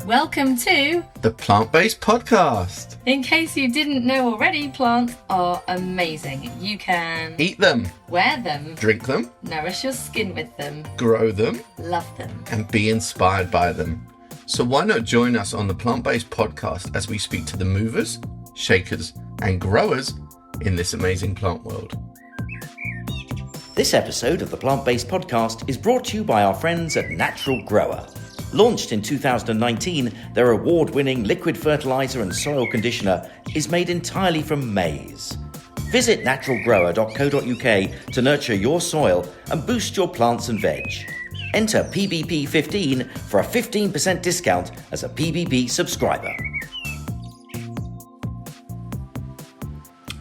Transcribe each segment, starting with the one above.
Welcome to the Plant-Based Podcast. In case you didn't know already, plants are amazing. You can Eat them, wear them, drink them, nourish your skin with them, grow them, love them, and be inspired by them. So why not join us on the Plant-Based Podcast as we speak to the movers, shakers, and growers in this amazing plant world. This episode of the Plant-Based Podcast is brought to you by our friends at Natural Grower. Launched in 2019, their award-winning liquid fertiliser and soil conditioner is made entirely from maize. Visit naturalgrower.co.uk to nurture your soil and boost your plants and veg. Enter PBP15 for a 15% discount as a PBP subscriber.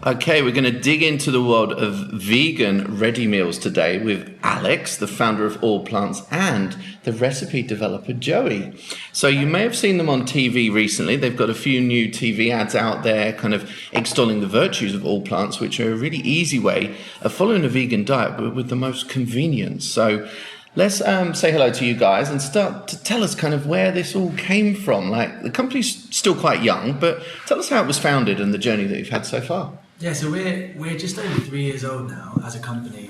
Okay, we're going to dig into the world of vegan ready meals today with Alex, the founder of All Plants, and the recipe developer Joey. So you may have seen them on TV recently. They've got a few new TV ads out there kind of extolling the virtues of All Plants, which are a really easy way of following a vegan diet, but with the most convenience. So let's say hello to you guys and start to tell us kind of where this all came from. Like, the company's still quite young, but tell us how it was founded and the journey that you've had so far. Yeah, so we're just over 3 years old now as a company.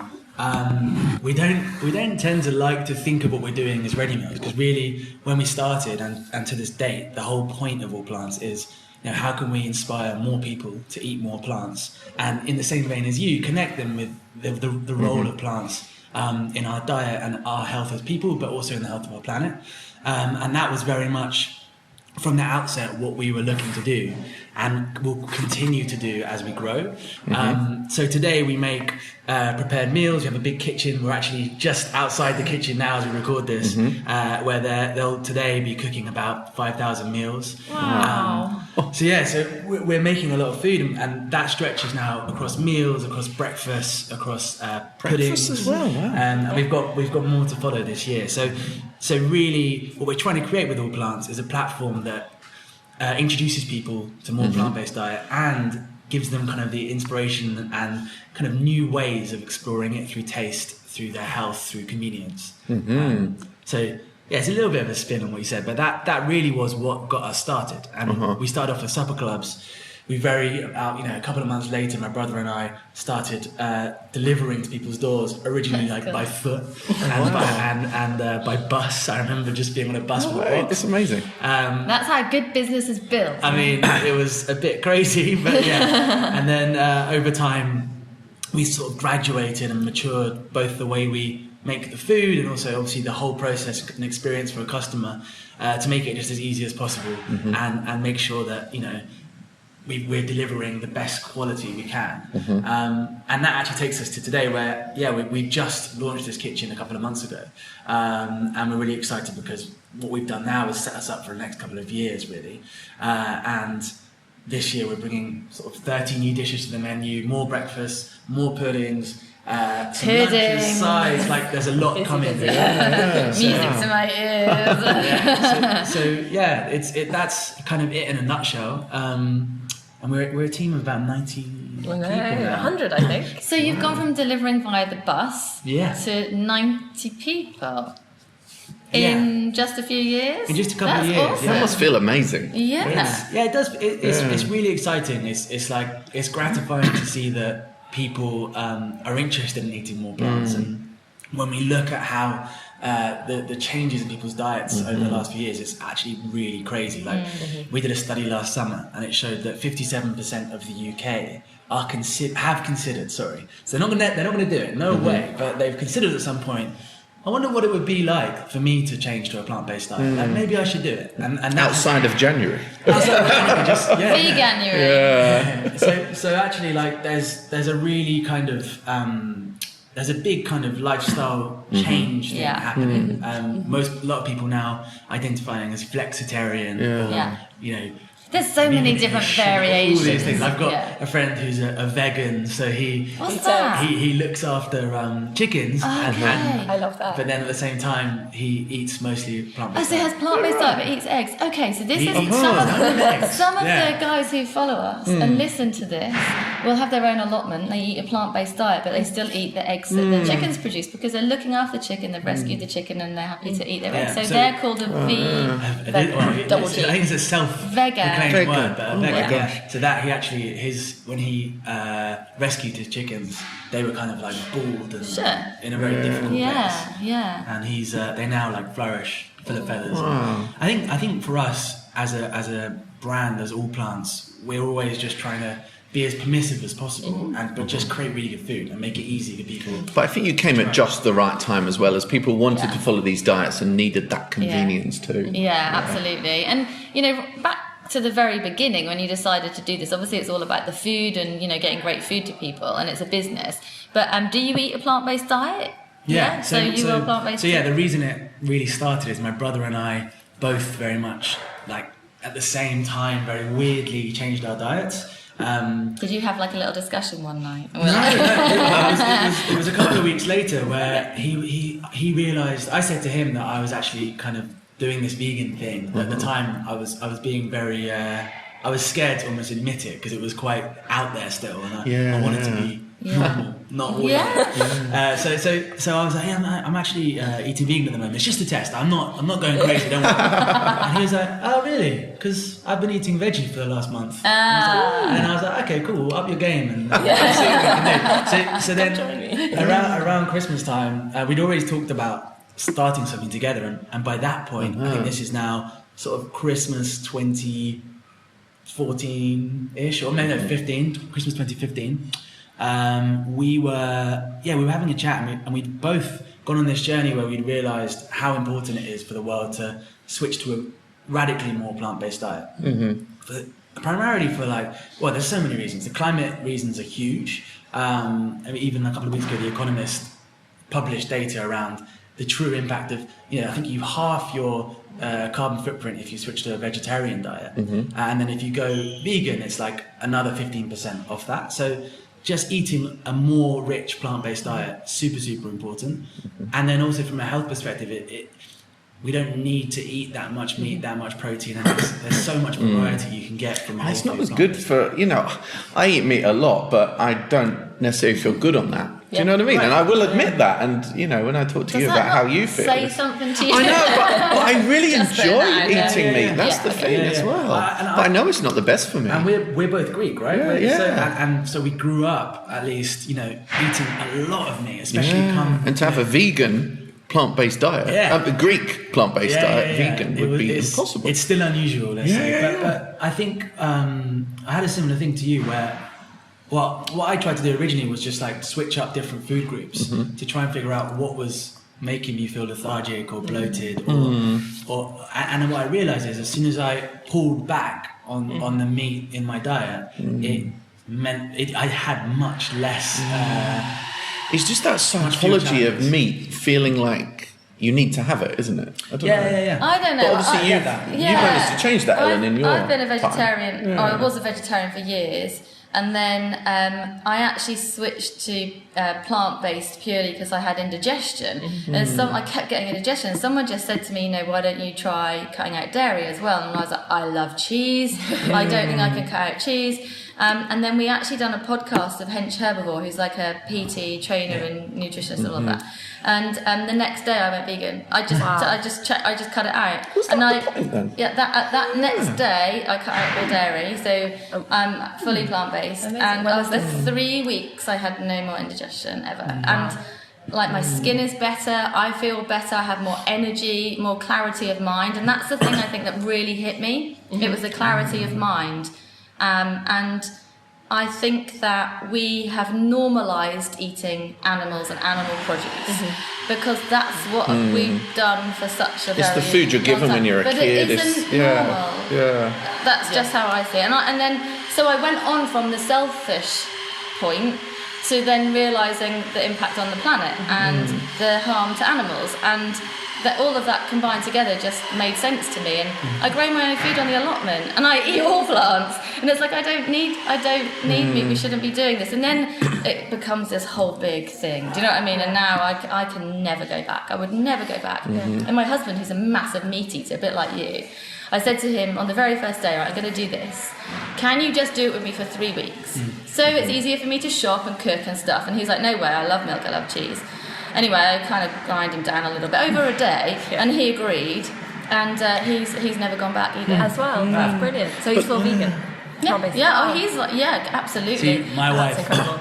We don't tend to like to think of what we're doing as ready meals, because really, when we started and to this date, the whole point of All Plants is, you know, how can we inspire more people to eat more plants, and in the same vein as you, connect them with the role of plants in our diet and our health as people, but also in the health of our planet. And that was very much from the outset what we were looking to do, and will continue to do as we grow. So today we make prepared meals. We have a big kitchen. We're actually just outside the kitchen now as we record this, where they'll today be cooking about 5,000 meals. Wow. So we're making a lot of food, and that stretches now across meals, across breakfast, across puddings as well. Wow. And we've got more to follow this year. So really, what we're trying to create with All Plants is a platform that introduces people to more plant-based diet and gives them kind of the inspiration and kind of new ways of exploring it through taste, through their health, through convenience. So yeah, it's a little bit of a spin on what you said, but that really was what got us started. And we started off as supper clubs. A couple of months later, my brother and I started delivering to people's doors, originally by foot and by bus. I remember just being on a bus with a box. It's amazing. That's how good business is built. I mean, it was a bit crazy, but yeah. And then over time, we sort of graduated and matured both the way we make the food and also obviously the whole process and experience for a customer to make it just as easy as possible and make sure that, you know, we're delivering the best quality we can. And that actually takes us to today where, we just launched this kitchen a couple of months ago. And we're really excited because what we've done now is set us up for the next couple of years, really. And this year we're bringing sort of 30 new dishes to the menu, more breakfast, more puddings, some lunches, sides, like there's a lot coming. Music to my ears. That's kind of it in a nutshell. And we're a team of about 90 people now. 100, I think. So you've gone from delivering via the bus to 90 people in just a few years? In just a couple of years. Awesome. That must feel amazing. Yeah. It does. It's really exciting. It's gratifying to see that people are interested in eating more plants. And when we look at how the changes in people's diets over the last few years, it's actually really crazy. Like we did a study last summer and it showed that 57% of the UK have considered, so they're not gonna do it, no way, but they've considered at some point, I wonder what it would be like for me to change to a plant-based diet. Like maybe I should do it. And outside of January. Veganuary. So actually, like there's a really kind of there's a big kind of lifestyle change thing happening. A lot of people now identifying as flexitarian, or There's so many different variations. All these things. I've got a friend who's a vegan, so he looks after chickens. And I love that. But then at the same time, he eats mostly plant-based. So he has plant-based diet but eats eggs. Okay, so this is some of the guys who follow us and listen to this will have their own allotment. They eat a plant-based diet, but they still eat the eggs that the chickens produce because they're looking after the chicken. They've rescued the chicken and they're happy to eat their eggs. So they're called a double G. I think it's a self-proclaimed word, but a vegan. So that when he rescued his chickens, they were kind of like bald and in a very difficult place. And they now like flourish, full of feathers. I think for us as a brand, as All Plants, we're always just trying to be as permissive as possible, but just create really good food and make it easy for people. But I think you came at just the right time as well, as people wanted to follow these diets and needed that convenience too. Yeah, absolutely. And back to the very beginning when you decided to do this, obviously it's all about the food and getting great food to people, and it's a business. But do you eat a plant-based diet? Yeah. So you are plant-based. So the reason it really started is my brother and I both very much like at the same time very weirdly changed our diets. Did you have like a little discussion one night? No, it was a couple of weeks later where he realised. I said to him that I was actually kind of doing this vegan thing. At the time, I was being very. I was scared to almost admit it because it was quite out there still, and I wanted to be normal, not weird. So I was like, I'm actually eating vegan at the moment. It's just a test. I'm not going crazy. Don't worry. And he was like, oh really? Because I've been eating veggie for the last month. And I was like, okay, cool. Up your game. And see what we can do. So then around Christmas time, we'd always talked about starting something together, and by that point, I think this is now sort of Christmas 2014-ish, or no, 15, Christmas 2015. We were having a chat, and we'd both gone on this journey where we'd realised how important it is for the world to switch to a radically more plant-based diet. Primarily for there's so many reasons. The climate reasons are huge. Even a couple of weeks ago, The Economist published data around the true impact of, I think you half your carbon footprint if you switch to a vegetarian diet. And then if you go vegan, it's like another 15% off that. So just eating a more rich plant-based diet, super, super important. And then also from a health perspective, we don't need to eat that much meat, that much protein, and there's so much variety you can get from whole It's not food as good for, I eat meat a lot, but I don't necessarily feel good on that. Do you know what I mean? Right. And I will admit that. And, when I talk to you about how you feel. Say something to you. I know, but I really enjoy eating meat. That's the thing as well. But I know it's not the best for me. And we're both Greek, right? Yeah. So we grew up, at least, eating a lot of meat, especially and to have a vegan plant-based diet, a Greek plant-based diet, vegan would be impossible. It's still unusual, let's say. But I think I had a similar thing to you where, what I tried to do originally was just switch up different food groups to try and figure out what was making me feel lethargic or bloated, and what I realised is as soon as I pulled back on the meat in my diet, it meant I had much less. It's just that psychology of meat feeling like you need to have it, isn't it? I don't know. I don't know. But obviously you managed to change that, Ellen, in your I've been a vegetarian, or I was a vegetarian for years. And then I actually switched to plant-based purely because I had indigestion. And I kept getting indigestion. And someone just said to me, why don't you try cutting out dairy as well? And I was like, I love cheese. I don't think I can cut out cheese. And then we actually done a podcast of Hench Herbivore, who's like a PT trainer and nutritionist and all of that. And the next day I went vegan. I just cut it out. What's that the point then? That next day I cut out all dairy, so I'm fully plant-based. Amazing. And after 3 weeks I had no more indigestion ever. And my skin is better, I feel better, I have more energy, more clarity of mind, and that's the thing I think that really hit me. It was the clarity of mind. And I think that we have normalised eating animals and animal produce because that's what we've done for such a very long time. It's the food you're given when you're a kid. It isn't normal. That's just how I see it. So I went on from the selfish point to then realising the impact on the planet and the harm to animals. And that all of that combined together just made sense to me. And I grow my own food on the allotment, and I eat all plants. And it's like I don't need meat. We shouldn't be doing this. And then it becomes this whole big thing. Do you know what I mean? And now I can never go back. I would never go back. And my husband, who's a massive meat eater, a bit like you, I said to him on the very first day, right, I'm going to do this. Can you just do it with me for 3 weeks? So it's easier for me to shop and cook and stuff. And he's like, no way, I love milk, I love cheese. Anyway, I kind of grind him down a little bit over a day, and he agreed. And he's never gone back either. As well. That's brilliant. So he's full vegan. He's like, absolutely. See, my wife, incredible.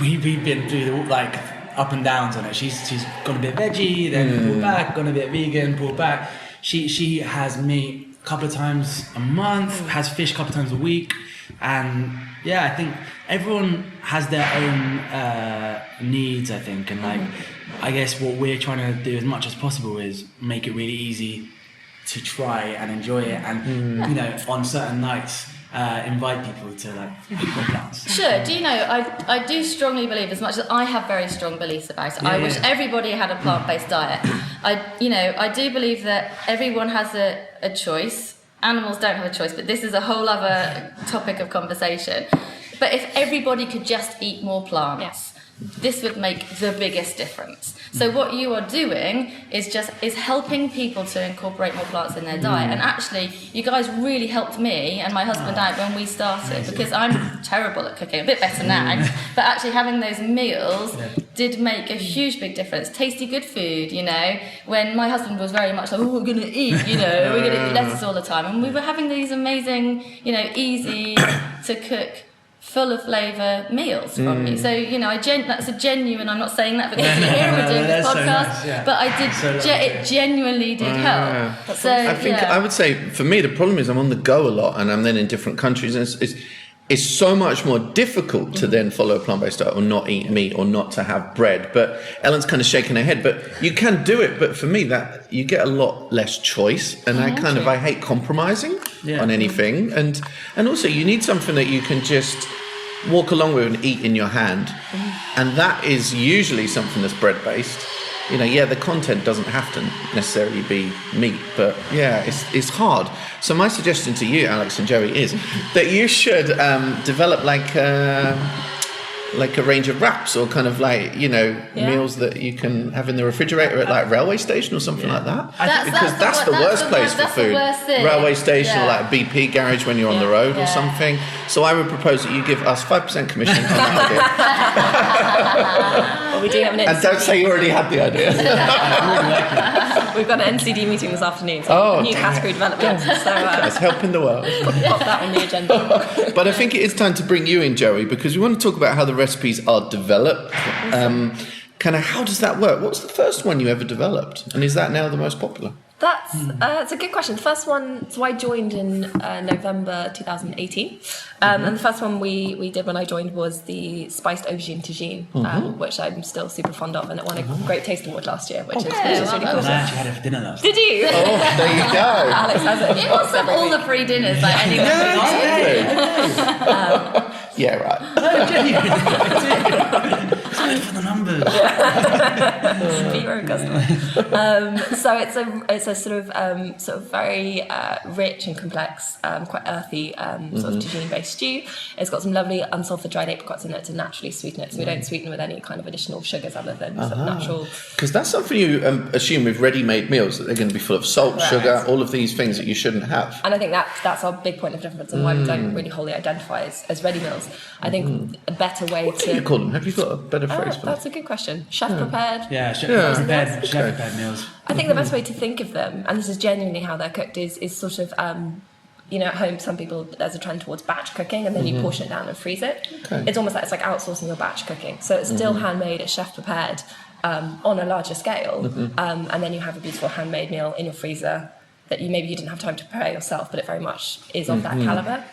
we've been through the up and downs on it. She's gone a bit veggie, then pulled back, gone a bit vegan, pulled back. She has meat a couple of times a month, has fish a couple of times a week, and I think everyone has their own needs, I think, and I guess what we're trying to do as much as possible is make it really easy to try and enjoy it, and on certain nights invite people to eat more plants. Sure. Do you know, I do strongly believe, as much as I have very strong beliefs about it, I wish everybody had a plant-based diet. I do believe that everyone has a choice. Animals don't have a choice, but this is a whole other topic of conversation. But if everybody could just eat more plants, this would make the biggest difference. So what you are doing is helping people to incorporate more plants in their diet. And actually, you guys really helped me and my husband out when we started, because I'm terrible at cooking, a bit better now. But actually having those meals did make a huge big difference. Tasty, good food, when my husband was very much like, we're going to eat, we're going to eat lettuce all the time. And we were having these amazing, easy to cook, full of flavour meals from you. So, that's a genuine, I'm not saying that because you're here, we're doing this podcast, but it genuinely did help. So, I think I would say, for me, the problem is I'm on the go a lot, and I'm then in different countries, and it's so much more difficult to then follow a plant-based diet or not eat meat or not to have bread. But Ellen's kind of shaking her head, but you can do it. But for me, that you get a lot less choice, and I hate compromising on anything. And also you need something that you can just walk along with and eat in your hand. And that is usually something that's bread-based. The content doesn't have to necessarily be meat, but it's hard. So my suggestion to you, Alex and Joey, is that you should develop like a range of wraps, or kind of meals that you can have in the refrigerator at like railway station or something like that. That's the worst place for food. Railway station, or like a BP garage when you're on the road or something. So I would propose that you give us 5% commission on that idea. Well, we do have an and don't say you already had the idea. We've got an NCD meeting this afternoon, so new category development. So that's helping the world. Pop that on the agenda. But I think it is time to bring you in, Joey, because we want to talk about how the recipes are developed. Kind of how does that work? What's the first one you ever developed, and is that now the most popular? That's a good question. The first one, so I joined in November 2018, and the first one we did when I joined was the spiced aubergine tagine, which I'm still super fond of, and it won a Great Taste Award last year, which is really cool. I actually had it for dinner last Did you? Oh, there you go. Alex has it. It wasn't all the free dinners like anyone. Yeah, right. No, genuinely. Sorry for the numbers. Be your own customer. So it's a sort of very rich and complex, quite earthy sort of tagine-based stew. It's got some lovely unsulfured dried apricots in it to naturally sweeten it. So we don't sweeten with any kind of additional sugars other than sort of natural. Because that's something you assume with ready-made meals, that they're going to be full of salt, sugar, all of these things that you shouldn't have. And I think that's our big point of difference, and why we don't really wholly identify as ready meals. I think a better way what do you call them? Have you got a better phrase for them? That's a good question. Chef prepared. Yeah, chef prepared meals. I think the best way to think of them, and this is genuinely how they're cooked, is sort of at home some people, there's a trend towards batch cooking, and then you portion it down and freeze it. It's almost like outsourcing your batch cooking, so it's still handmade, it's chef prepared on a larger scale, and then you have a beautiful handmade meal in your freezer that you didn't have time to prepare yourself, but it very much is of that calibre.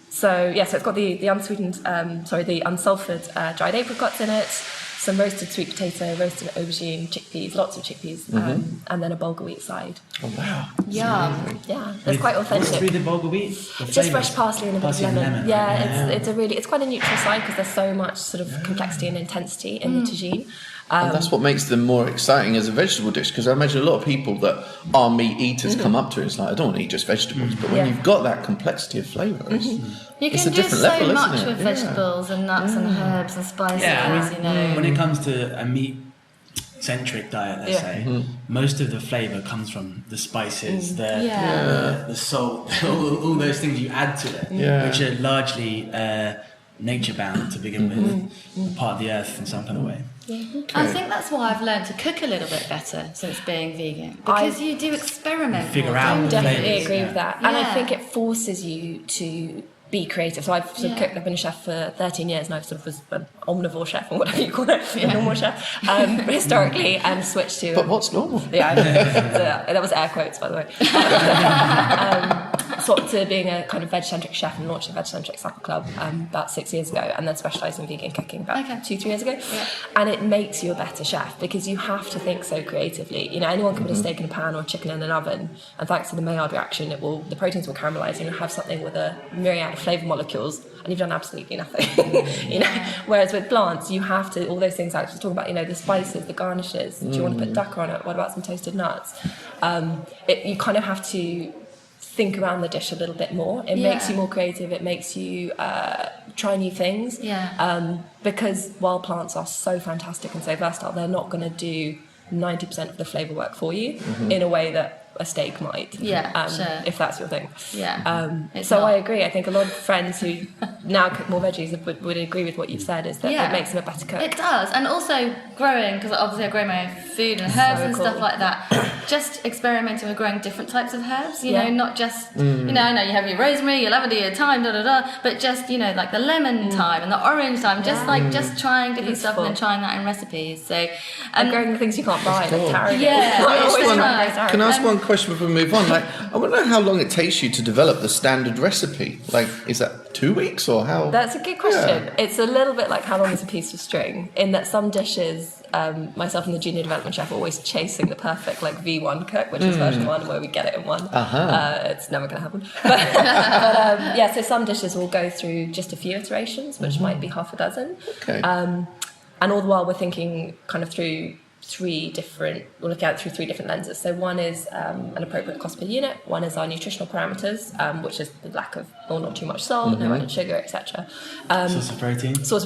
So it's got the unsweetened, the unsulfured dried apricots in it, some roasted sweet potato, roasted aubergine, chickpeas, lots of chickpeas, and then a bulgur wheat side. Oh wow! Yum. Yeah, it's quite authentic. What's with the bulgur wheat? Just fresh parsley and a bit of lemon. It's quite a neutral side because there's so much sort of complexity and intensity in the tagine. And that's what makes them more exciting as a vegetable dish, because I imagine a lot of people that are meat eaters come up to it, it's like, I don't want to eat just vegetables, but when you've got that complexity of flavours, you it's can a do different so level, much isn't it? with vegetables and nuts and herbs and spices. When it comes to a meat-centric diet, let's say, most of the flavour comes from the spices, the salt, all those things you add to it, which are largely nature-bound to begin with, part of the earth in some kind of way. I think that's why I've learned to cook a little bit better since being vegan, because you do experiment figure more, out don't you? I definitely flavours, agree with that. Yeah. And I think it forces you to be creative. So I've sort of cooked, I've been a chef for 13 years and I've sort of was an omnivore chef or whatever you call it, a normal chef, historically, and switched to... But what's normal? Yeah, I know. That was air quotes, by the way. Swapped to being a kind of veg-centric chef and launched a veg-centric supper club about 6 years ago, and then specialised in vegan cooking about 2-3 years ago. Yeah. And it makes you a better chef because you have to think so creatively. You know, anyone can put a steak in a pan or chicken in an oven, and thanks to the Maillard reaction, the proteins will caramelise and you'll have something with a myriad of flavour molecules, and you've done absolutely nothing. You know, whereas with plants, you have to, all those things Alex was talking about, you know, the spices, the garnishes. Do you want to put duck on it? What about some toasted nuts? You kind of have to think around the dish a little bit more. It makes you more creative. It makes you try new things. Because while plants are so fantastic and so versatile, they're not going to do 90% of the flavour work for you in a way that a steak might. If that's your thing. I agree. I think a lot of friends who now cook more veggies would agree with what you've said, is that it makes them a better cook. It does. And also growing, because obviously I grow my own food and herbs and stuff like that, just experimenting with growing different types of herbs, you know, not just, you know, I know you have your rosemary, your lavender, your thyme, but just, you know, like the lemon thyme and the orange thyme, just trying different stuff and then trying that in recipes. So, and growing the things you can't buy, like tarragon. Can I ask one question before we move on? Like, I want to know how long it takes you to develop the standard recipe. Like, is that 2 weeks or how? That's a good question. It's a little bit like how long is a piece of string, in that some dishes, myself and the junior development chef are always chasing the perfect like V1 cook, which is version 1, where we get it in 1. It's never going to happen. But so some dishes will go through just a few iterations, which might be half a dozen. And all the while we're thinking kind of through we're looking at it through 3 different lenses. So one is an appropriate cost per unit, one is our nutritional parameters, which is the lack of or not too much salt, no added sugar, etc. Source of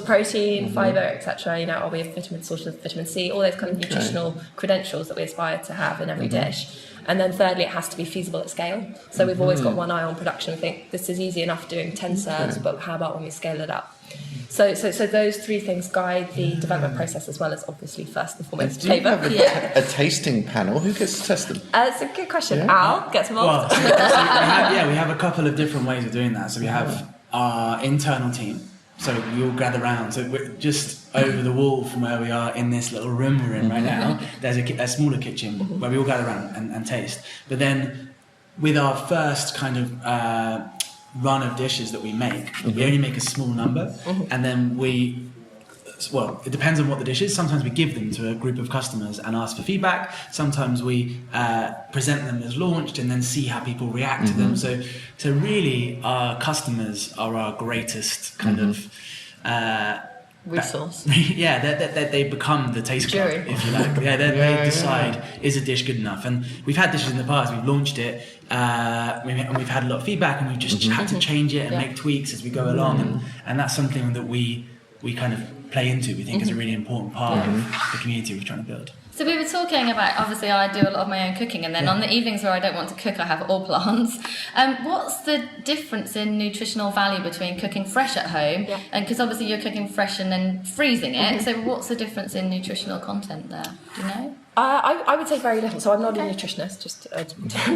protein, fibre, etc. You know, are we have source of vitamin C, all those kind of nutritional credentials that we aspire to have in every dish. And then thirdly, it has to be feasible at scale. So we've always got one eye on production. We think this is easy enough doing 10 serves, but how about when we scale it up? So those 3 things guide the development process, as well as obviously first and foremost flavour. Do you have a tasting panel? Who gets to test them? It's a good question. Al gets involved. Well, we have a couple of different ways of doing that. So we have our internal team. So we all gather around. So we're just over the wall from where we are in this little room we're in right now. There's a smaller kitchen where we all gather around and taste. But then with our first kind of run of dishes that we make, we only make a small number, and then it depends on what the dish is. Sometimes we give them to a group of customers and ask for feedback. Sometimes we present them as launched and then see how people react to them. So really our customers are our greatest kind of resource. They become the taste club, if you like. They decide, is a dish good enough? And we've had dishes in the past, we've launched it, and we've had a lot of feedback, and we've just had to change it and make tweaks as we go along, and that's something that we kind of play into. We think is a really important part of the community we're trying to build. So we were talking about, obviously I do a lot of my own cooking, and then on the evenings where I don't want to cook, I have all plants. What's the difference in nutritional value between cooking fresh at home, and because obviously you're cooking fresh and then freezing it, so what's the difference in nutritional content there? Do you know? I would say very little. So I'm not a nutritionist, just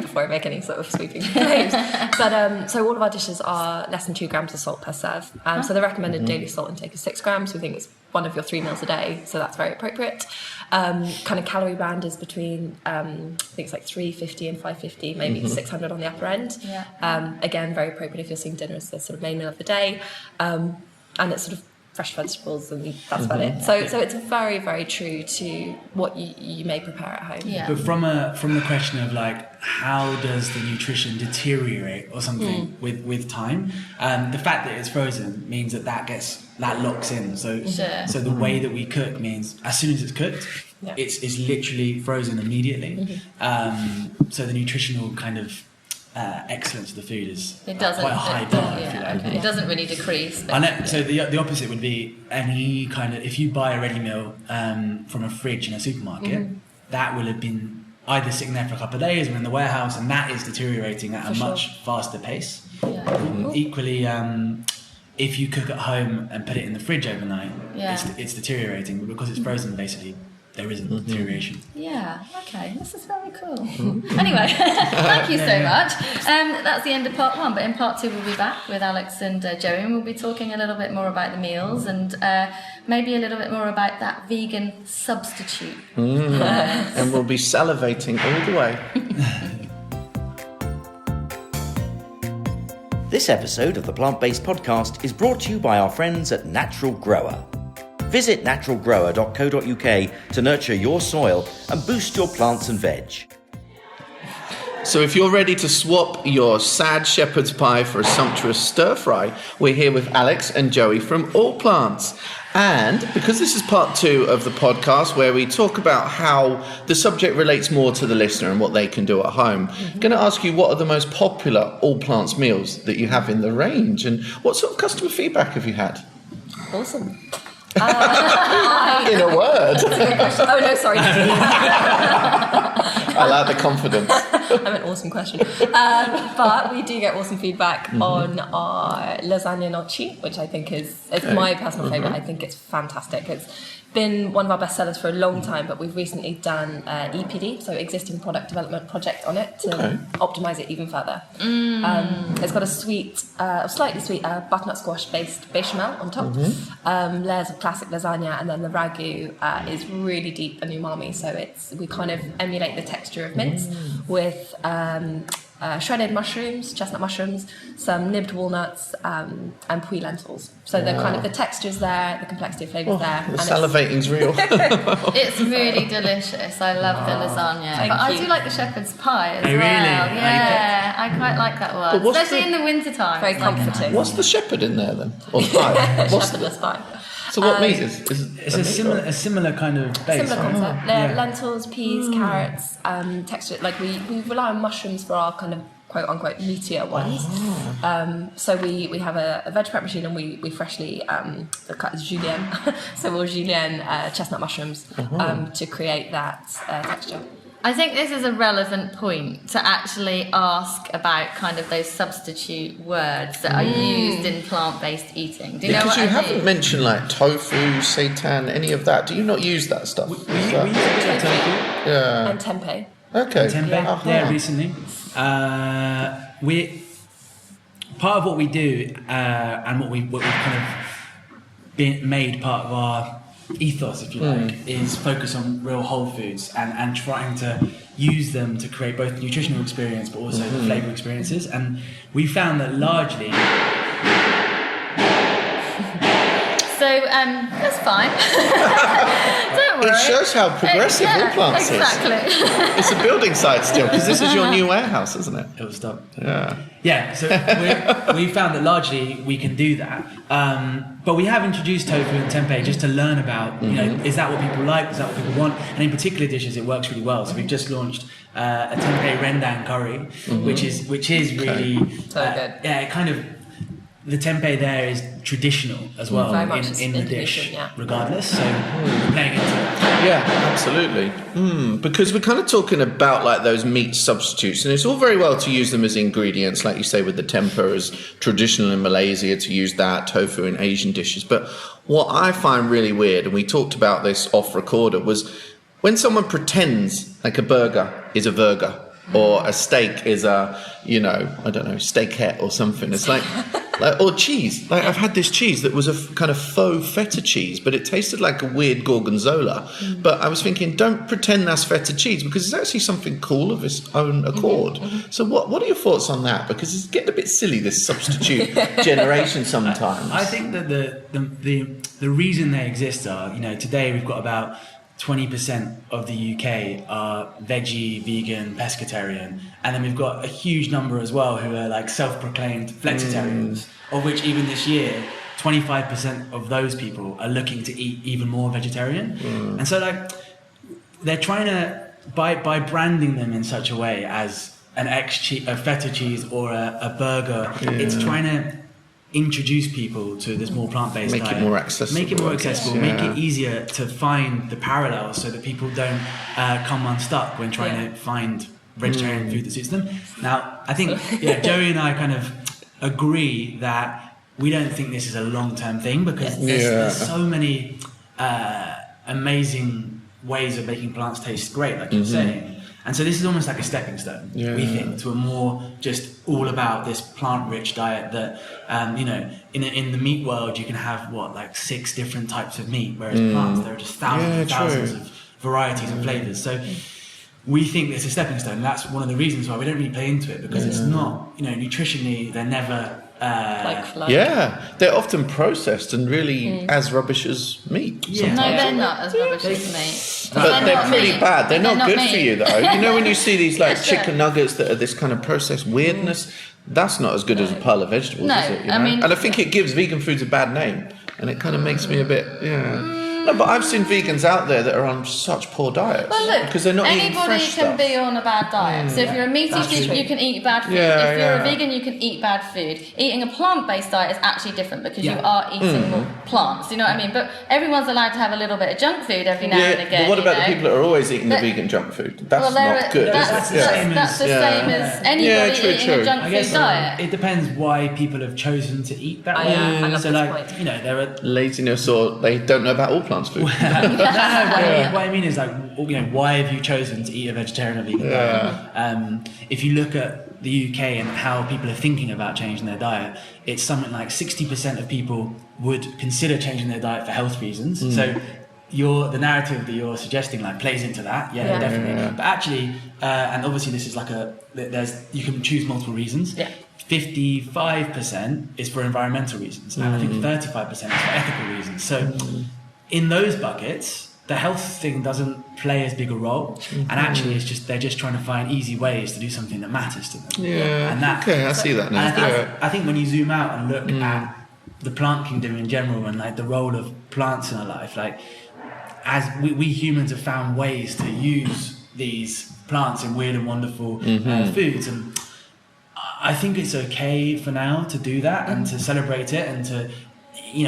before I make any sort of sweeping claims. But so all of our dishes are less than 2 grams of salt per serve. So the recommended daily salt intake is 6 grams. We think it's one of your 3 meals a day, so that's very appropriate. Kind of calorie band is between I think it's like 350 and 550, maybe 600 on the upper end. Again, very appropriate if you're seeing dinner as the sort of main meal of the day, and it's sort of fresh vegetables, and that's about it. So it's very, very true to what you may prepare at home. But from the question of like, how does the nutrition deteriorate or something with time? The fact that it's frozen means that gets that locks in. So Sure. so the way that we cook means as soon as it's cooked, it's literally frozen immediately. So the nutritional kind of excellence of the food is quite high bar, if you like. It doesn't really decrease. I know, so the opposite would be any kind of, if you buy a ready meal from a fridge in a supermarket, that will have been either sitting there for a couple of days or in the warehouse, and that is deteriorating at a much faster pace. Equally, if you cook at home and put it in the fridge overnight, it's deteriorating, but because it's frozen, basically there isn't deterioration. Yeah, okay, this is very cool. Anyway, thank you so much. That's the end of part 1, but in part 2 we'll be back with Alex and Joey, and we'll be talking a little bit more about the meals and maybe a little bit more about that vegan substitute. And we'll be salivating all the way. This episode of the Plant-Based Podcast is brought to you by our friends at Natural Grower. Visit naturalgrower.co.uk to nurture your soil and boost your plants and veg. So if you're ready to swap your sad shepherd's pie for a sumptuous stir fry, we're here with Alex and Joey from All Plants. And because this is part 2 of the podcast where we talk about how the subject relates more to the listener and what they can do at home, I'm going to ask you what are the most popular All Plants meals that you have in the range, and what sort of customer feedback have you had? Awesome. In a word. Oh no, sorry. I like the confidence. I'm an awesome question. But we do get awesome feedback on our lasagna gnocchi, which I think is my personal favourite. I think it's fantastic. It's been one of our best sellers for a long time, but we've recently done EPD, so existing product development project on it to optimise it even further. It's got a slightly sweet butternut squash based bechamel on top, layers of classic lasagna, and then the ragu is really deep and umami, so we kind of emulate the texture of mince with shredded mushrooms, chestnut mushrooms, some nibbed walnuts, and pui lentils. So the kind of the texture's there, the complexity of flavours there. The salivating's real. It's really delicious. I love the lasagna. I do like the shepherd's pie as well. Really? Yeah, I quite like that one. Especially in the winter time. Very comforting. What's the shepherd in there then? Or pie? Shepherdless pie. So what meat is It's a similar kind of base. Similar concept. Lentils, peas, carrots, texture. Like we rely on mushrooms for our kind of quote unquote meatier ones. So we have a veg prep machine, and we freshly the cut is julienne. So we'll julienne chestnut mushrooms to create that texture. I think this is a relevant point to actually ask about kind of those substitute words that are used in plant-based eating. Do you know what I mean? Because you haven't mentioned like tofu, seitan, any of that. Do you not use that stuff? We use tofu. Yeah. And tempeh. Okay. Tempeh, recently. Part of what we do and what we've kind of made part of our ethos, if you like, is focus on real whole foods and trying to use them to create both the nutritional experience but also the flavour experiences. And we found that largely... So that's fine. Don't worry. It shows how progressive All Plants exactly. is. It's a building site still, because this is your new warehouse, isn't it? It will stop. Yeah. So we found that largely we can do that. But we have introduced tofu and tempeh just to learn about, is that what people like? Is that what people want? And in particular dishes, it works really well. So we've just launched a tempeh rendang curry, which is really so good. Yeah, kind of. The tempeh there is traditional as well in the dish, regardless. So we're playing into that. Yeah, absolutely. Because we're kind of talking about like those meat substitutes, and it's all very well to use them as ingredients, like you say with the tempeh, as traditional in Malaysia to use that, tofu in Asian dishes. But what I find really weird, and we talked about this off recorder, was when someone pretends like a burger is a burger, or a steak is a, steakette or something. It's like or cheese. Like I've had this cheese that was a kind of faux feta cheese, but it tasted like a weird gorgonzola. But I was thinking, don't pretend that's feta cheese, because it's actually something cool of its own accord. So what are your thoughts on that? Because it's getting a bit silly, this substitute generation sometimes. I think that the reason they exist are, today we've got about 20% of the UK are veggie, vegan, pescatarian, and then we've got a huge number as well who are like self-proclaimed flexitarians, of which even this year 25% of those people are looking to eat even more vegetarian. And so like they're trying to, by branding them in such a way as a feta cheese or a burger, it's trying to introduce people to this more plant-based diet. Make it more accessible. Make it easier to find the parallels so that people don't come unstuck when trying to find vegetarian food that suits them. Now, I think Joey and I kind of agree that we don't think this is a long-term thing because there's so many amazing ways of making plants taste great, like you're saying. And so this is almost like a stepping stone, we think, to a more just all about this plant-rich diet that, in the meat world, you can have, 6 different types of meat, whereas plants, there are just thousands of varieties and flavours. So we think it's a stepping stone. And that's one of the reasons why we don't really play into it, because it's not, nutritionally, they're never... they're often processed and really as rubbish as meat. No, they're not as rubbish as meat. But they're pretty bad. They're not good for you, though. You know, when you see these chicken nuggets that are this kind of processed weirdness, that's not as good as a pile of vegetables, is it? And I think it gives vegan foods a bad name, and it kind of makes me a bit, No, but I've seen vegans out there that are on such poor diets because they're not eating fresh stuff. Anybody can be on a bad diet. So if you're a meat eater, you can eat bad food. If you're a vegan, you can eat bad food. Eating a plant-based diet is actually different because you are eating more plants. You know what I mean? But everyone's allowed to have a little bit of junk food every now and again. But what about the people that are always eating the vegan junk food? That's not good. That's the same as anybody eating a junk food diet. It depends why people have chosen to eat that way. So there are laziness, or they don't know about all plants food. What I mean is why have you chosen to eat a vegetarian or vegan diet? If you look at the UK and how people are thinking about changing their diet, it's something like 60% of people would consider changing their diet for health reasons. So the narrative that you're suggesting plays into that. Definitely. But actually, and obviously this is you can choose multiple reasons. 55% is for environmental reasons, and I think 35% is for ethical reasons. So in those buckets, the health thing doesn't play as big a role, and actually they're just trying to find easy ways to do something that matters to them. I see that now. I think when you zoom out and look at the plant kingdom in general and the role of plants in our life, as we humans have found ways to use these plants in weird and wonderful foods, and I think it's okay for now to do that and to celebrate it and to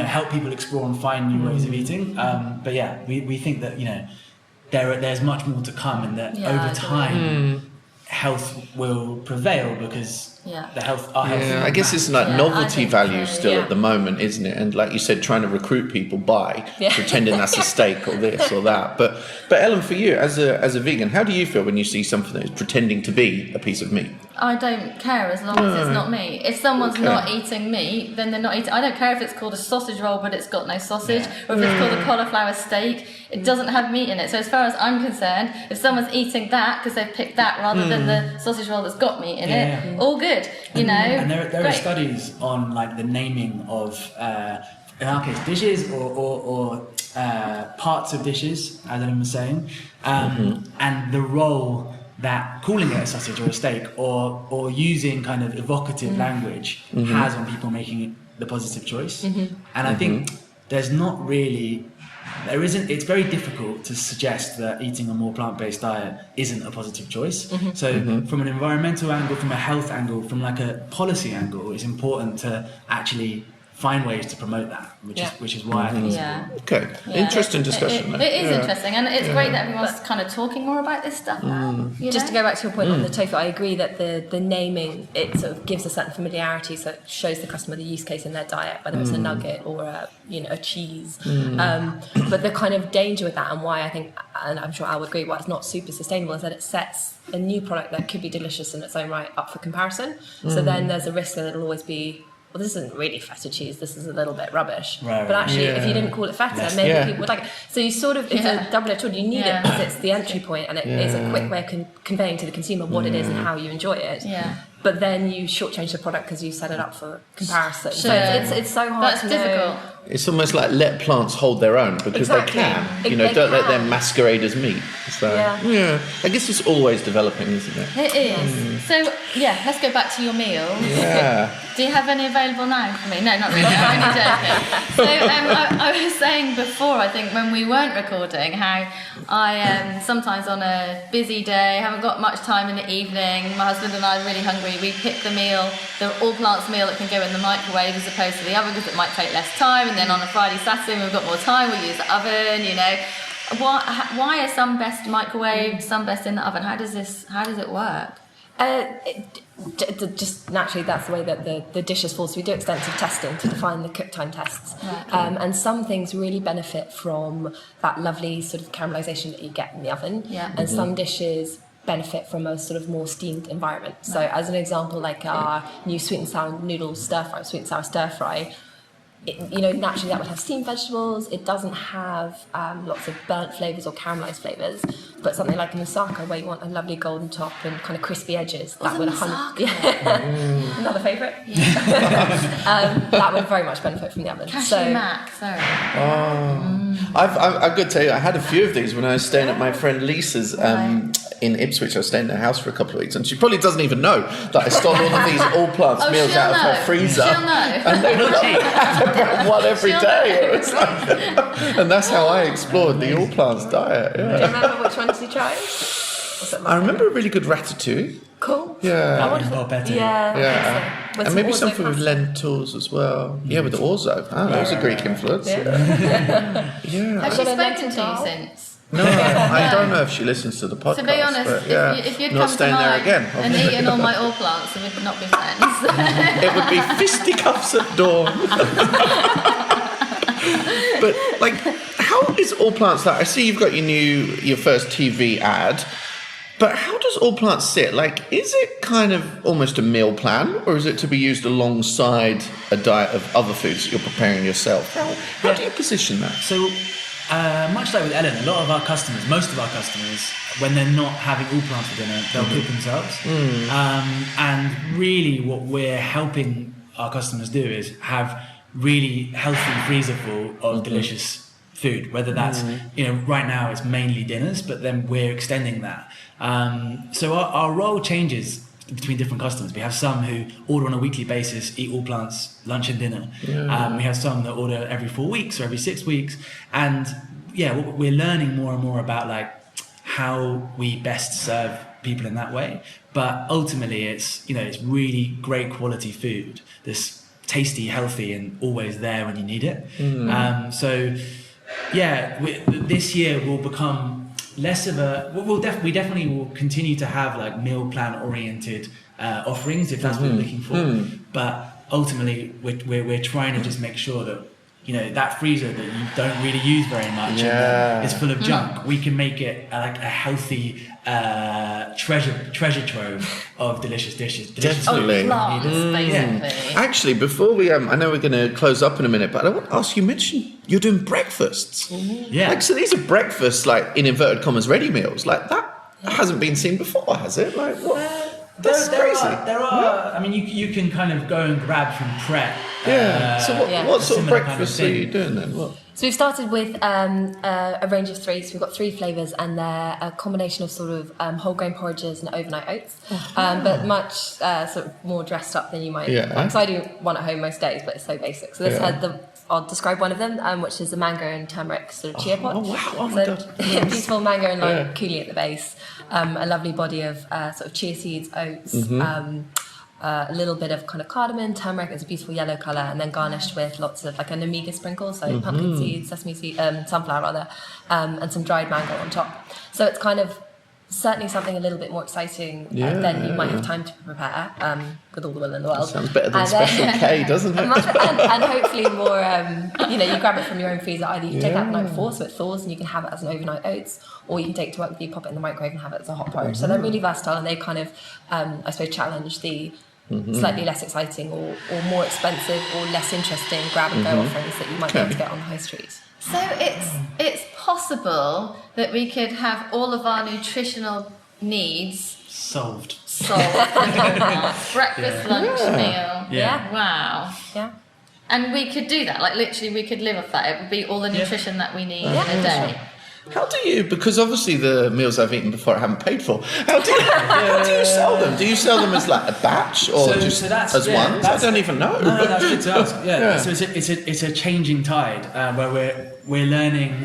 help people explore and find new ways of eating. But we think that there's much more to come, and that over time health will prevail because our health. I guess it's novelty value still at the moment, isn't it? And like you said, trying to recruit people by pretending that's a steak or this or that. But Ellen, for you as a vegan, how do you feel when you see something that is pretending to be a piece of meat? I don't care as long as it's not meat. If someone's not eating meat, then they're not eating. I don't care if it's called a sausage roll but it's got no sausage, or if it's called a cauliflower steak, it doesn't have meat in it. So as far as I'm concerned, if someone's eating that because they've picked that rather than the sausage roll that's got meat in it, all good, And there are studies on the naming of, in our case, dishes or parts of dishes, as Ellen was saying, and the role that calling it a sausage or a steak or using kind of evocative language has on people making it the positive choice. And I think there's not really... it's very difficult to suggest that eating a more plant-based diet isn't a positive choice. So from an environmental angle, from a health angle, from a policy angle, it's important to actually find ways to promote that, which is why I think it's important. Okay, interesting discussion. It is interesting, and it's great that everyone's kind of talking more about this stuff now. Just to go back to your point on the tofu, I agree that the naming, it sort of gives a certain familiarity, so it shows the customer the use case in their diet, whether it's a nugget or a cheese. But the kind of danger with that, and why I think, and I'm sure Al would agree, why it's not super sustainable, is that it sets a new product that could be delicious in its own right up for comparison. So then there's a risk that it'll always be, well, this isn't really feta cheese, this is a little bit rubbish. But actually, if you didn't call it feta, maybe people would like it. So you sort of, it's a double-edged sword. You need it because it's the entry point, and it is a quick way of conveying to the consumer what it is and how you enjoy it. but then you shortchange the product because you set it up for comparison. Sure. So it's so hard That's to difficult. know. It's almost like let plants hold their own because Exactly. they can. They Don't let can. them masquerade as meat. So, Yeah. I guess it's always developing, isn't it? It is. So, let's go back to your meals. Yeah. Do you have any available now for me? No, not really. I'm only joking. So, I was saying before, I think when we weren't recording, how I sometimes on a busy day, haven't got much time in the evening, my husband and I are really hungry, we pick the all plants meal that can go in the microwave as opposed to the oven because it might take less time, and then on a Friday, Saturday when we've got more time, we'll use the oven, Why are some best microwaved, some best in the oven? How does it work? Just naturally, that's the way that the dishes fall. So we do extensive testing to define the cook time tests. Right. And some things really benefit from that lovely sort of caramelization that you get in the oven. Yeah. And some dishes benefit from a sort of more steamed environment. So as an example, like our new sweet and sour noodle sweet and sour stir fry, naturally that would have steamed vegetables. It doesn't have lots of burnt flavours or caramelised flavours. But something like a moussaka, where you want a lovely golden top and kind of crispy edges, that would another favourite. Yeah. That would very much benefit from the oven. Cashew mac, sorry. I've got to tell you, I had a few of these when I was staying at my friend Lisa's in Ipswich. I was staying in her house for a couple of weeks, and she probably doesn't even know that I stole all of these all plants meals out of her freezer. She'll know. And then I grab one every day. It was and that's how I explored the all plants diet. Yeah. Do you remember which ones you tried? I remember a really good ratatouille. Cool. Yeah. I wonder Yeah. So. And maybe something with lentils as well. Yeah, with the orzo. That was a Greek influence. Yeah. Has she spoken to you since? No, I don't know if she listens to the podcast. To be honest, but, if you'd not come to staying there mine again, and eaten all my all plants, we would not be friends. It would be fisticuffs at dawn. But how is all plants I see you've got your first TV ad, but how does all plants sit? Is it kind of almost a meal plan, or is it to be used alongside a diet of other foods that you're preparing yourself? How do you position that? So, much like with Ellen, most of our customers, when they're not having all plants for dinner, they'll cook themselves. And really what we're helping our customers do is have really healthy freezer full of delicious food, whether that's, right now it's mainly dinners, but then we're extending that. So our role changes between different customers. We have some who order on a weekly basis, eat all plants, lunch and dinner. We have some that order every 4 weeks or every 6 weeks. And we're learning more and more about how we best serve people in that way. But ultimately it's really great quality food that's tasty, healthy, and always there when you need it. This year will become less of a. We definitely will continue to have meal plan oriented offerings if that's what we're looking for. But ultimately, we're trying to just make sure that that freezer that you don't really use very much and is full of junk. We can make it a healthy treasure trove of delicious dishes. Definitely. Plants, basically. Actually, before we, I know we're going to close up in a minute, but I want to ask. You mentioned you're doing breakfasts. Yeah. So these are breakfasts, in inverted commas, ready meals. That hasn't been seen before, has it? What? That's crazy. There are. I mean, you can kind of go and grab from prep. So what sort of breakfast are you doing then? What? So we've started with a range of 3. So we've got 3 flavours, and they're a combination of sort of whole grain porridges and overnight oats, but much sort of more dressed up than you might. Because I do one at home most days, but it's so basic. So this had I'll describe one of them, which is a mango and turmeric sort of chia pot. Oh wow! Oh my god! Beautiful mango and lime coulis at the base. A lovely body of sort of chia seeds, oats. A little bit of kind of cardamom, turmeric. It's a beautiful yellow colour, and then garnished with lots of an omega sprinkle, so pumpkin seeds, sesame seed, sunflower rather, and some dried mango on top. So it's kind of certainly something a little bit more exciting than you might have time to prepare, with all the will in the world. Sounds better than Special K, doesn't it? and hopefully more, you grab it from your own freezer. Either you can take that the night before so it thaws and you can have it as an overnight oats, or you can take it to work with you, pop it in the microwave and have it as a hot porridge. So they're really versatile, and they kind of, I suppose, challenge the slightly less exciting or more expensive or less interesting grab-and-go offerings that you might be able to get on the high street. So it's possible that we could have all of our nutritional needs solved solved. Breakfast, lunch, meal. Yeah. Wow. Yeah. And we could do that. Like literally, we could live off that. It would be all the nutrition that we need in a day. How do you, because obviously the meals I've eaten before I haven't paid for, how do you sell them? Do you sell them as like a batch or just as one? I don't even know. No, that's good to ask. Yeah. So it's a changing tide where we're learning,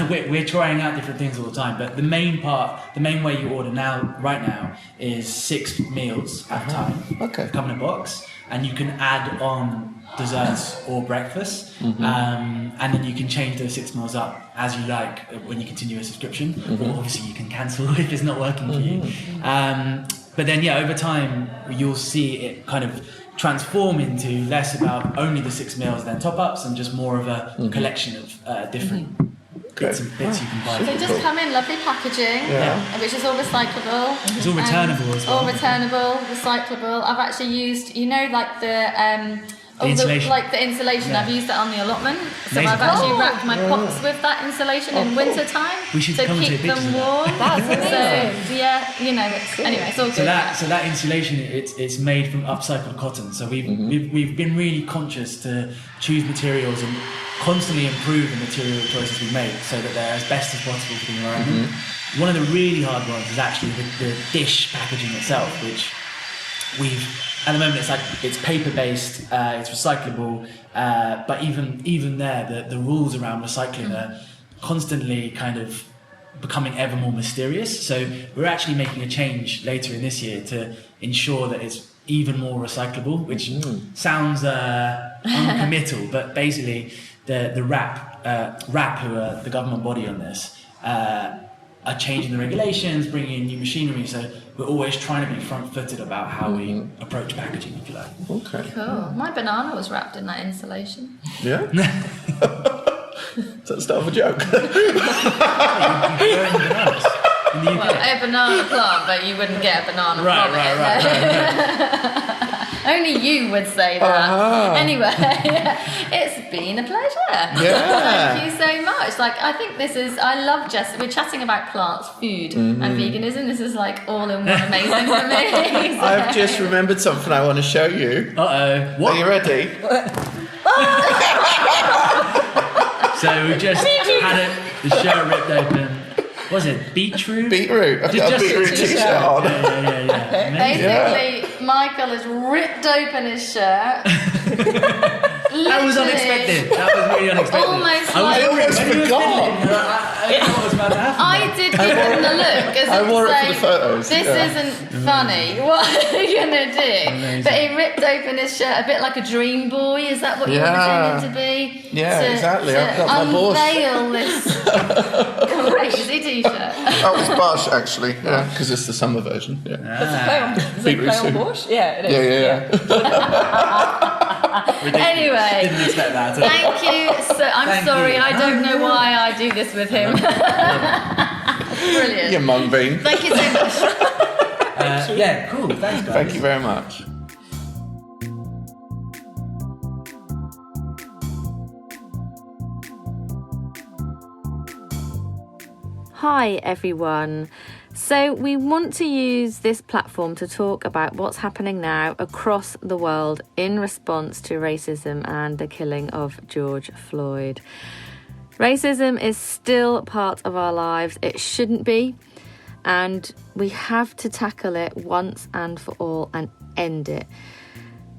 we're trying out different things all the time. But the main way you order right now is 6 meals at a time. Okay. Come in a box, and you can add on desserts or breakfast, and then you can change those 6 meals up as you like when you continue a subscription, or obviously you can cancel if it's not working for you. But then over time you'll see it kind of transform into less about only the 6 meals then top-ups and just more of a collection of different bits and bits you can buy. So just come in lovely packaging, which is all recyclable. It's all returnable as well. All returnable, recyclable. I've actually used, like the insulation. The insulation. Yeah. I've used that on the allotment. So Amazing. I've actually wrapped my pots with that insulation in winter time We should to come and keep take pictures them of warm. That's amazing. So anyway, it's all good. So that insulation, it's made from upcycled cotton. So we've been really conscious to choose materials and constantly improve the material choices we make so that they're as best as possible for the environment. One of the really hard ones is actually the dish packaging itself, which at the moment it's paper based, it's recyclable, but even there the rules around recycling are constantly kind of becoming ever more mysterious. So we're actually making a change later in this year to ensure that it's even more recyclable, which sounds uncommittal, but basically the RAP, who are the government body on this, are changing the regulations, bringing in new machinery. So we're always trying to be front-footed about how we approach packaging, if you like. Okay. Cool. My banana was wrapped in that insulation. Yeah? Is that the start of a joke? In the UK. Well, a banana plant, but you wouldn't get a banana from it. Right. Only you would say that. Anyway, it's been a pleasure. Yeah. Thank you so much. I think I love we're chatting about plants, food, and veganism. This is all in one amazing for me. So. I've just remembered something I want to show you. Uh-oh. What? Are you ready? So we just had the shirt ripped open. Was it beetroot? Beetroot. I've got a beetroot t-shirt on. Yeah. Basically, Michael has ripped open his shirt. That was unexpected. That was really unexpected. Almost I almost forgot. I didn't know what was about to happen. I did give him the look as I if wore to it say, for the photos. this isn't funny. What are you going to do? Amazing. But he ripped open his shirt a bit like a dream boy. Is that what you were pretending to be? Yeah, exactly. I've got my boss. Unveil this crazy t-shirt. That was Bosch, actually. Yeah, because it's the summer version. Yeah. Does it play on Bosch? Yeah, it is. Yeah. Anyway, Didn't expect that. thank you. I'm sorry, I don't know why I do this with him. Brilliant. You mung bean. Thank you so much. Yeah, cool. Thanks, guys. Thank you very much. Hi everyone. So we want to use this platform to talk about what's happening now across the world in response to racism and the killing of George Floyd. Racism is still part of our lives. It shouldn't be. And we have to tackle it once and for all and end it.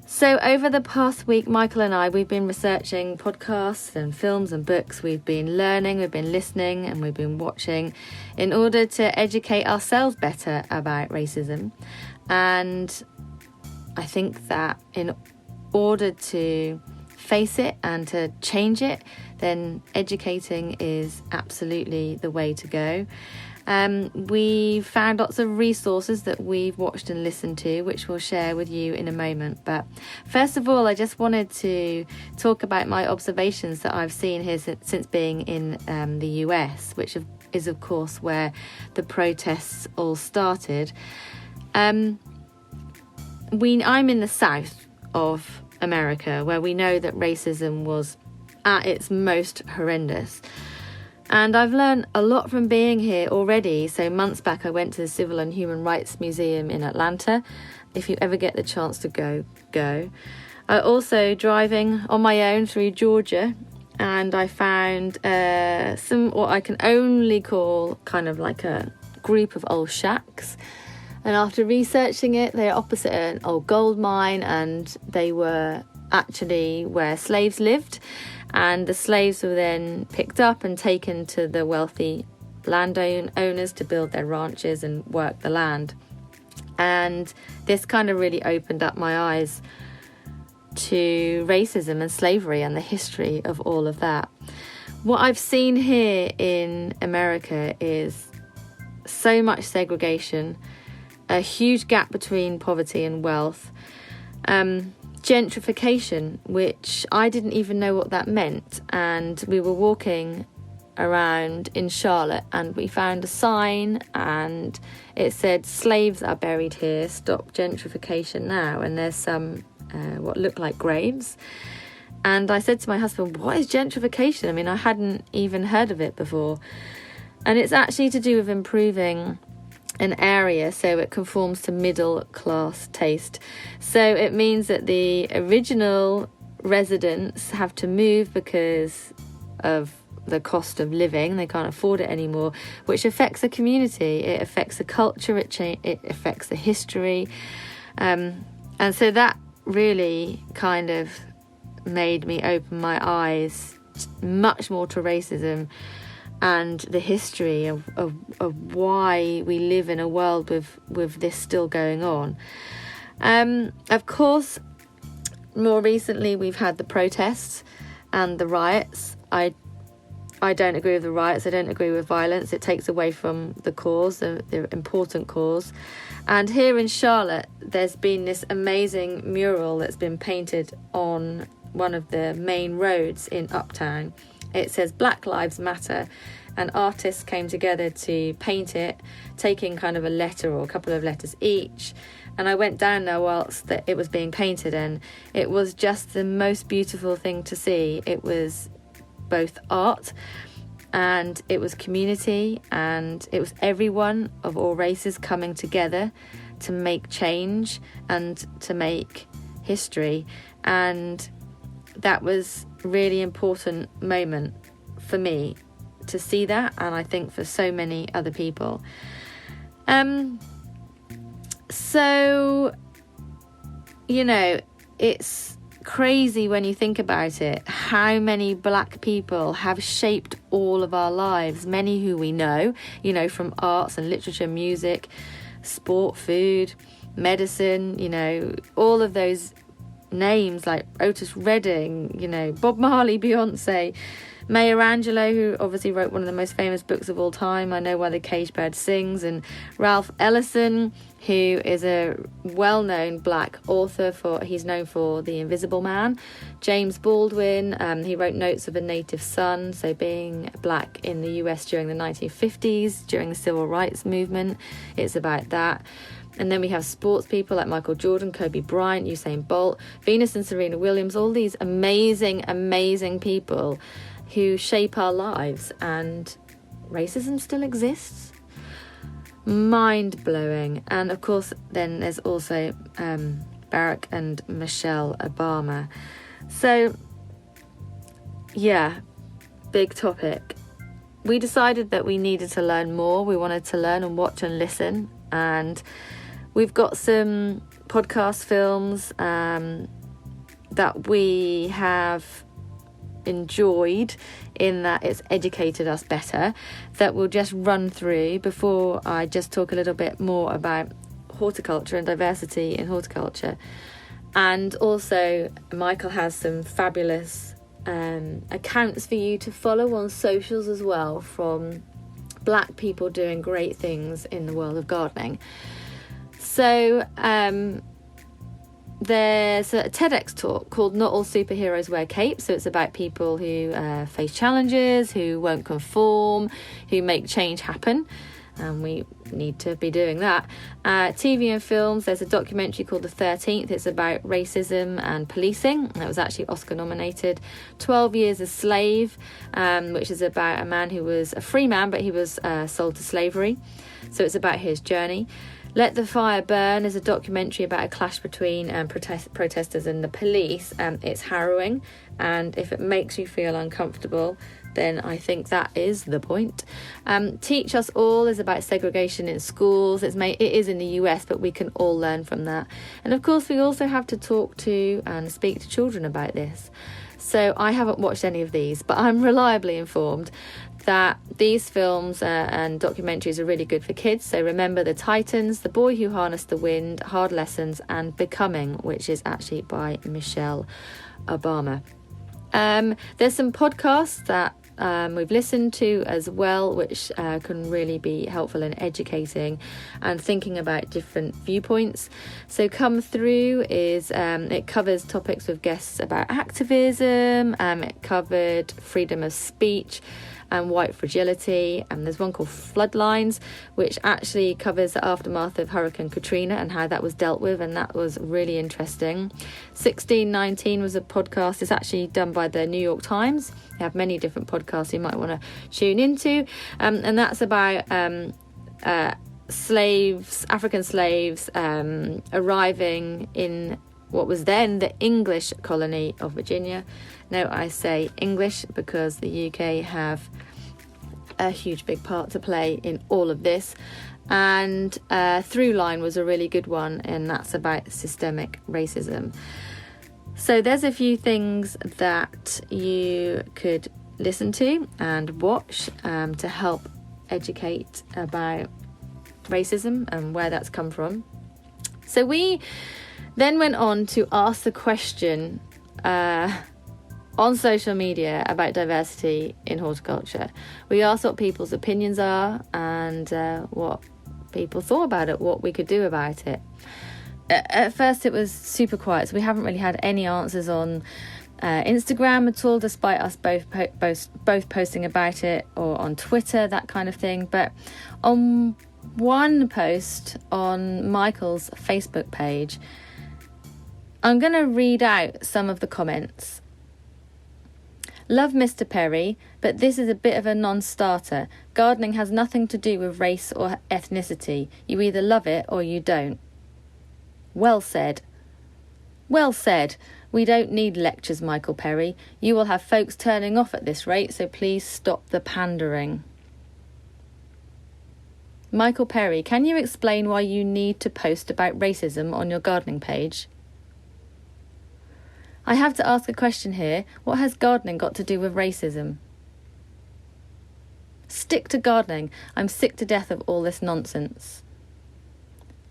So over the past week, Michael and I, we've been researching podcasts and films and books. We've been learning, we've been listening, and we've been watching in order to educate ourselves better about racism. And I think that in order to face it and to change it, then educating is absolutely the way to go. We found lots of resources that we've watched and listened to, which we'll share with you in a moment. But first of all, I just wanted to talk about my observations that I've seen here since being in the US, which is of course where the protests all started. I'm in the south of America, where we know that racism was at its most horrendous. And I've learned a lot from being here already. So months back I went to the Civil and Human Rights Museum in Atlanta. If you ever get the chance to go. I also driving on my own through Georgia, and I found some what I can only call kind of like a group of old shacks. And after researching it, they're opposite an old gold mine, and they were actually where slaves lived. And the slaves were then picked up and taken to the wealthy landowners to build their ranches and work the land. And this kind of really opened up my eyes to racism and slavery and the history of all of that. What I've seen here in America is so much segregation, a huge gap between poverty and wealth, gentrification, which I didn't even know what that meant. And we were walking around in Charlotte and we found a sign and it said, "Slaves are buried here, stop gentrification now." And there's some what looked like graves. And I said to my husband, "What is gentrification?" I mean, I hadn't even heard of it before. And it's actually to do with improving an area so it conforms to middle class taste. So it means that the original residents have to move because of the cost of living. They can't afford it anymore, which affects the community. It affects the culture. It affects the history. And so that really kind of made me open my eyes much more to racism and the history of why we live in a world with this still going on. Of course, more recently we've had the protests and the riots. I don't agree with the riots. I don't agree with violence. It takes away from the cause, the important cause. And here in Charlotte, there's been this amazing mural that's been painted on one of the main roads in Uptown. It says Black Lives Matter, and artists came together to paint it, taking kind of a letter or a couple of letters each. And I went down there whilst it was being painted, and it was just the most beautiful thing to see. It was both art and it was community, and it was everyone of all races coming together to make change and to make history. And that was a really important moment for me to see that, and I think for so many other people. So, you know, it's crazy when you think about it, how many black people have shaped all of our lives, many who we know, you know, from arts and literature, music, sport, food, medicine, you know, all of those names like Otis Redding, you know, Bob Marley, Beyonce, Maya Angelou, who obviously wrote one of the most famous books of all time, I Know Why the Caged Bird Sings, and Ralph Ellison, who is a well-known black author. He's known for The Invisible Man. James Baldwin, he wrote Notes of a Native Son, so being black in the US during the 1950s, during the Civil Rights Movement, it's about that. And then we have sports people like Michael Jordan, Kobe Bryant, Usain Bolt, Venus and Serena Williams, all these amazing, amazing people who shape our lives. And racism still exists. Mind-blowing. And of course, then there's also Barack and Michelle Obama. So, yeah, big topic. We decided that we needed to learn more. We wanted to learn and watch and listen. And we've got some podcast films that we have enjoyed, in that it's educated us better, that we'll just run through before I just talk a little bit more about horticulture and diversity in horticulture. And also Michael has some fabulous accounts for you to follow on socials as well, from black people doing great things in the world of gardening. So there's a TEDx talk called Not All Superheroes Wear Capes. So it's about people who face challenges, who won't conform, who make change happen. and we need to be doing that. TV and films, there's a documentary called The 13th. It's about racism and policing. It was actually Oscar nominated. 12 Years a Slave, which is about a man who was a free man, but he was sold to slavery. So it's about his journey. Let the Fire Burn is a documentary about a clash between protesters and the police. It's harrowing, and if it makes you feel uncomfortable, then I think that is the point. Teach Us All is about segregation in schools. It is in the US, but we can all learn from that. And of course, we also have to talk to and speak to children about this. So I haven't watched any of these, but I'm reliably informed that these films and documentaries are really good for kids. So remember The Titans, The Boy Who Harnessed the Wind, Hard Lessons, and Becoming, which is actually by Michelle Obama. There's some podcasts that we've listened to as well, which can really be helpful in educating and thinking about different viewpoints. So Come Through is it covers topics with guests about activism. It covered freedom of speech and white fragility, and there's one called Floodlines, which actually covers the aftermath of Hurricane Katrina and how that was dealt with, and that was really interesting. 1619 was a podcast. It's actually done by the New York Times. They have many different podcasts you might want to tune into, and that's about African slaves arriving in what was then the English colony of Virginia. Now I say English because the UK have a huge big part to play in all of this. And Throughline was a really good one, and that's about systemic racism. So there's a few things that you could listen to and watch to help educate about racism and where that's come from. So we then went on to ask the question on social media about diversity in horticulture. We asked what people's opinions are and what people thought about it, what we could do about it. At first it was super quiet, so we haven't really had any answers on Instagram at all, despite us both posting about it, or on Twitter, that kind of thing. But on one post on Michael's Facebook page, I'm going to read out some of the comments. Love Mr. Perry, but this is a bit of a non-starter. Gardening has nothing to do with race or ethnicity. You either love it or you don't. Well said. Well said. We don't need lectures, Michael Perry. You will have folks turning off at this rate, so please stop the pandering. Michael Perry, can you explain why you need to post about racism on your gardening page? I have to ask a question here. What has gardening got to do with racism? Stick to gardening. I'm sick to death of all this nonsense.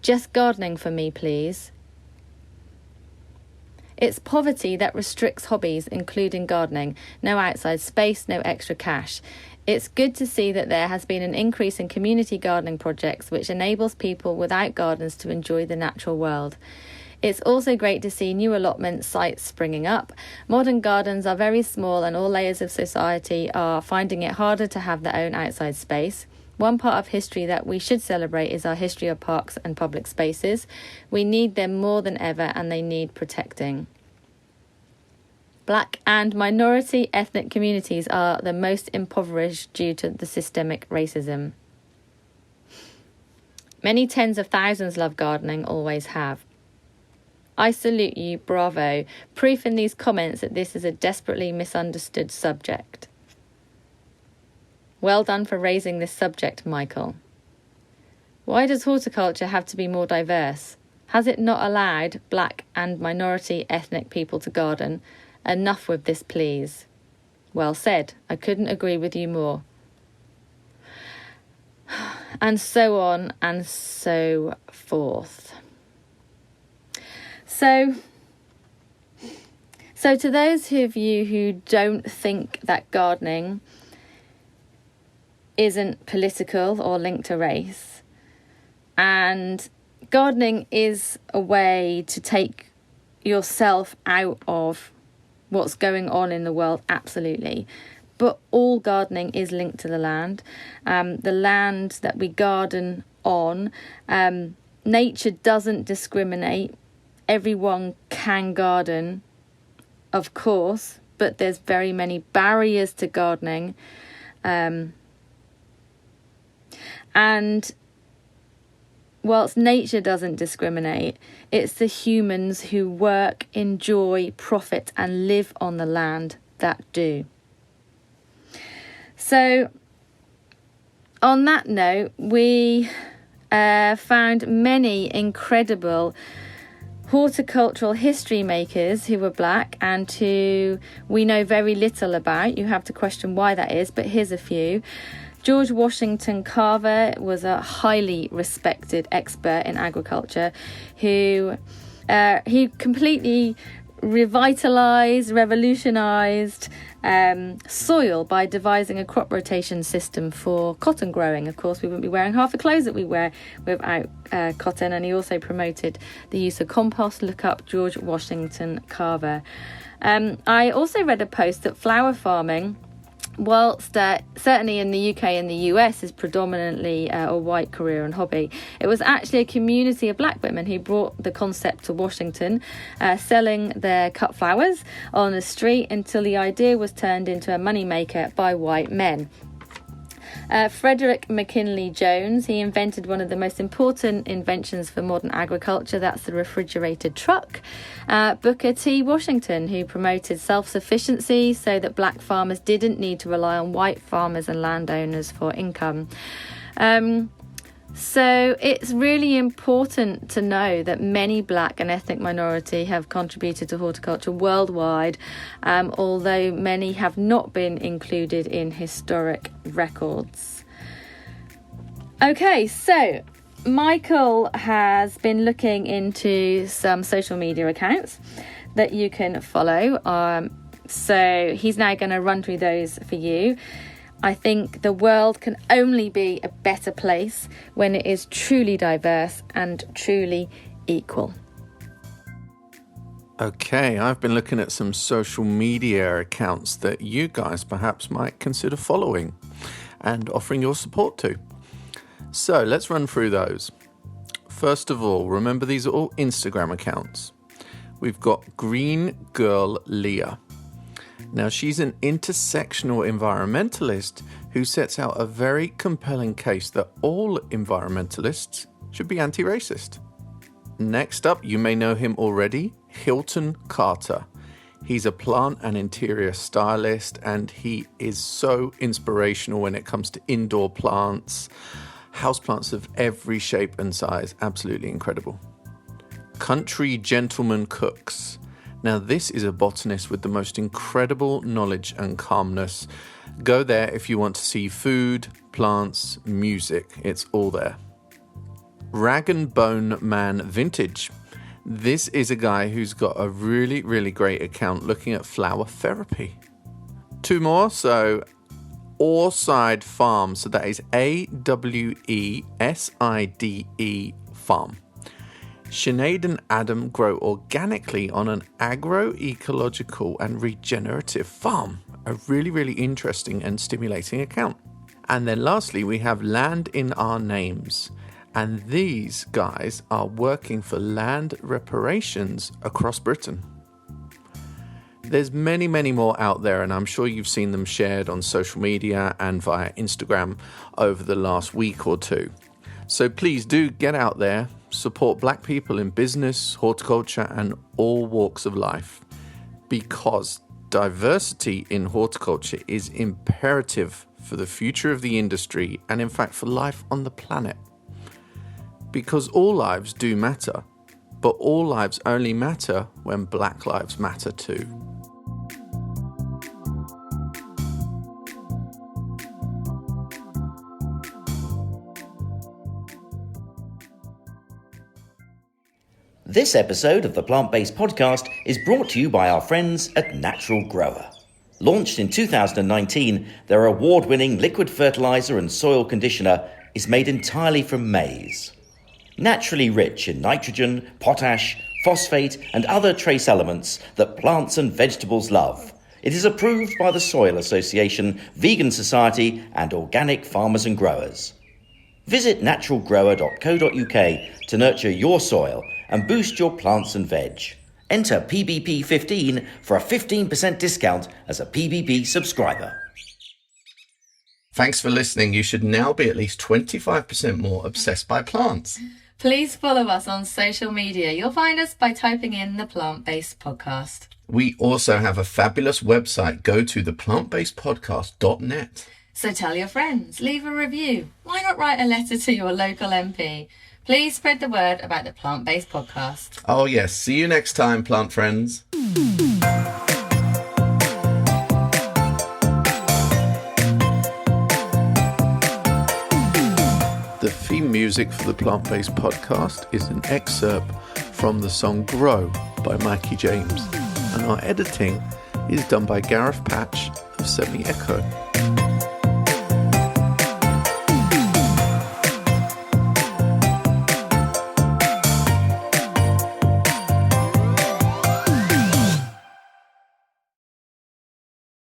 Just gardening for me, please. It's poverty that restricts hobbies, including gardening. No outside space, no extra cash. It's good to see that there has been an increase in community gardening projects, which enables people without gardens to enjoy the natural world. It's also great to see new allotment sites springing up. Modern gardens are very small and all layers of society are finding it harder to have their own outside space. One part of history that we should celebrate is our history of parks and public spaces. We need them more than ever and they need protecting. Black and minority ethnic communities are the most impoverished due to the systemic racism. Many tens of thousands love gardening, always have. I salute you, bravo. Proof in these comments that this is a desperately misunderstood subject. Well done for raising this subject, Michael. Why does horticulture have to be more diverse? Has it not allowed black and minority ethnic people to garden? Enough with this, please. Well said. I couldn't agree with you more. And so on and so forth. So to those of you who don't think that gardening isn't political or linked to race, and gardening is a way to take yourself out of what's going on in the world, absolutely. but all gardening is linked to the land. The land that we garden on, nature doesn't discriminate. Everyone can garden, of course, but there's very many barriers to gardening. And whilst nature doesn't discriminate, it's the humans who work, enjoy, profit and live on the land that do. So on that note, we found many incredible horticultural history makers who were black and who we know very little about. You have to question why that is, but here's a few. George Washington Carver was a highly respected expert in agriculture who he completely revolutionised soil by devising a crop rotation system for cotton growing. Of course, we wouldn't be wearing half the clothes that we wear without cotton. And he also promoted the use of compost. Look up George Washington Carver. I also read a post that flower farming, whilst certainly in the UK and the US is predominantly a white career and hobby, it was actually a community of black women who brought the concept to Washington, selling their cut flowers on the street until the idea was turned into a moneymaker by white men. Frederick McKinley Jones, he invented one of the most important inventions for modern agriculture, that's the refrigerated truck. Booker T. Washington, who promoted self-sufficiency so that black farmers didn't need to rely on white farmers and landowners for income. So it's really important to know that many black and ethnic minority have contributed to horticulture worldwide, although many have not been included in historic records. Okay, so Michael has been looking into some social media accounts that you can follow. So he's now going to run through those for you. I think the world can only be a better place when it is truly diverse and truly equal. Okay, I've been looking at some social media accounts that you guys perhaps might consider following and offering your support to. So let's run through those. First of all, remember these are all Instagram accounts. We've got Green Girl Leah. Now, she's an intersectional environmentalist who sets out a very compelling case that all environmentalists should be anti-racist. Next up, you may know him already, Hilton Carter. He's a plant and interior stylist, and he is so inspirational when it comes to indoor plants, houseplants of every shape and size. Absolutely incredible. Country Gentleman Cooks. Now, this is a botanist with the most incredible knowledge and calmness. Go there if you want to see food, plants, music. It's all there. Rag and Bone Man Vintage. This is a guy who's got a really, really great account looking at flower therapy. Two more. So, Aweside Farm. So that is AWESIDE Farm. Sinead and Adam grow organically on an agroecological and regenerative farm. A really, really interesting and stimulating account. And then lastly, we have Land in Our Names. And these guys are working for land reparations across Britain. There's many, many more out there, and I'm sure you've seen them shared on social media and via Instagram over the last week or two. So please do get out there, support black people in business, horticulture, and all walks of life, because diversity in horticulture is imperative for the future of the industry and, in fact, for life on the planet. Because all lives do matter, but all lives only matter when black lives matter too. This episode of the Plant-Based Podcast is brought to you by our friends at Natural Grower. Launched in 2019, their award-winning liquid fertilizer and soil conditioner is made entirely from maize. Naturally rich in nitrogen, potash, phosphate, and other trace elements that plants and vegetables love, It is approved by the Soil Association, Vegan Society and Organic Farmers and Growers. Visit naturalgrower.co.uk to nurture your soil and boost your plants and veg. Enter PBP15 for a 15% discount as a PBP subscriber. Thanks for listening. You should now be at least 25% more obsessed by plants. Please follow us on social media. You'll find us by typing in the Plant-Based Podcast. We also have a fabulous website. Go to theplantbasedpodcast.net. So tell your friends, leave a review. Why not write a letter to your local MP? Please spread the word about the Plant-Based Podcast. Oh yes, see you next time, plant friends. The theme music for the Plant-Based Podcast is an excerpt from the song Grow by Mikey James, and our editing is done by Gareth Patch of Semi Echo.